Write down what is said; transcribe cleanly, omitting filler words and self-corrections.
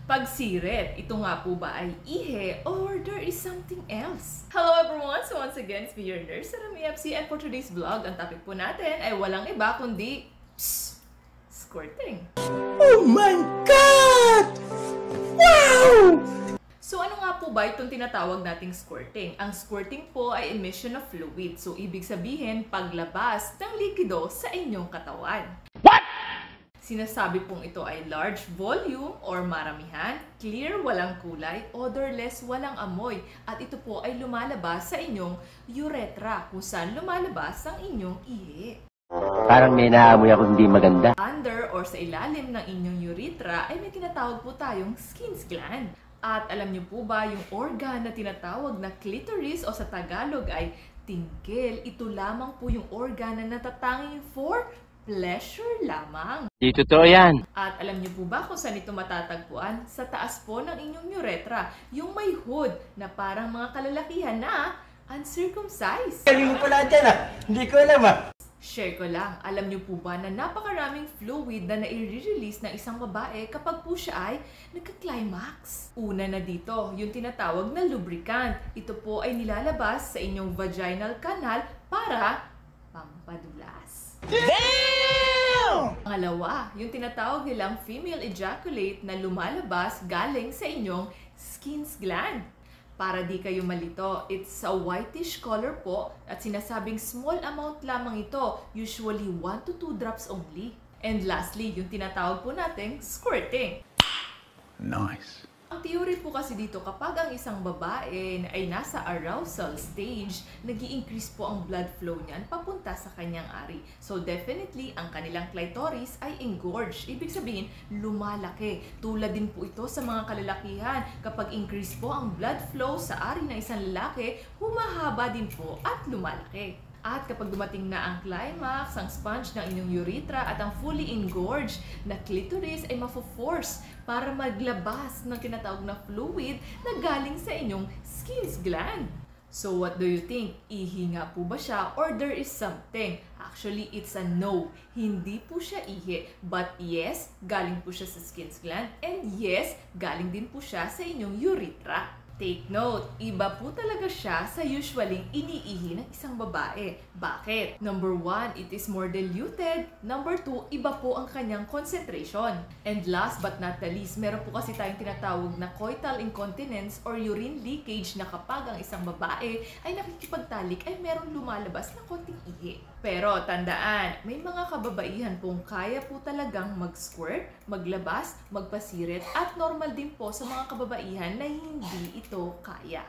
Pagsirit, ito nga po ba ay ihe or there is something else? Hello everyone! So once again, it's me your nurse, Sarami FC, and for today's vlog, ang topic po natin ay walang iba kundi squirting. Oh my God! Wow! So ano nga po ba itong tinatawag nating squirting? Ang squirting po ay emission of fluid. So ibig sabihin, paglabas ng likido sa inyong katawan. What? Sinasabi pong ito ay large volume or maramihan, clear walang kulay, odorless walang amoy, at ito po ay lumalabas sa inyong urethra kung saan lumalabas ang inyong ihi. Parang may naamoy ako hindi maganda. Under or sa ilalim ng inyong urethra ay may tinatawag po tayong skin gland. At alam niyo po ba yung organ na tinatawag na clitoris o sa Tagalog ay tinggel, ito lamang po yung organ na natatanging for pleasure lamang. Di totoo yan. At alam niyo po ba kung saan ito matatagpuan? Sa taas po ng inyong urethra, yung may hood na parang mga kalalakihan na uncircumcised. Galing mo pala dyan Hindi ko alam Share ko lang, alam niyo po ba na napakaraming fluid na nai-release ng isang babae kapag po siya ay nagka-climax? Una na dito, yung tinatawag na lubricant. Ito po ay nilalabas sa inyong vaginal canal para pampadulas. Damn! Pangalawa, yung tinatawag nilang female ejaculate na lumalabas galing sa inyong skin gland. Para di kayo malito, it's a whitish color po at sinasabing small amount lamang ito, usually 1 to 2 drops only. And lastly, yung tinatawag po nating squirting. Nice. Ang theory po kasi dito, kapag ang isang babae ay nasa arousal stage, nag-i-increase po ang blood flow niyan papunta sa kanyang ari. So definitely, ang kanilang clitoris ay engorged. Ibig sabihin, lumalaki. Tulad din po ito sa mga kalalakihan. Kapag increase po ang blood flow sa ari ng isang lalaki, humahaba din po at lumalaki. At kapag dumating na ang climax, ang sponge ng inyong urethra at ang fully engorged na clitoris ay mafo-force para maglabas ng tinatawag na fluid na galing sa inyong skin gland. So what do you think? Ihi nga po ba siya or there is something? Actually, it's a no. Hindi po siya ihi. But yes, galing po siya sa skin gland and yes, galing din po siya sa inyong urethra. Take note, iba po talaga siya sa usually iniihi ng isang babae. Bakit? Number 1, it is more diluted. Number 2, iba po ang kanyang concentration. And last but not the least, meron po kasi tayong tinatawag na coital incontinence or urine leakage na kapag ang isang babae ay nakikipagtalik ay meron lumalabas na konting ihi. Pero tandaan, may mga kababaihan pong kaya po talagang mag-squirt, maglabas, magpasirit at normal din po sa mga kababaihan na hindi ito kaya.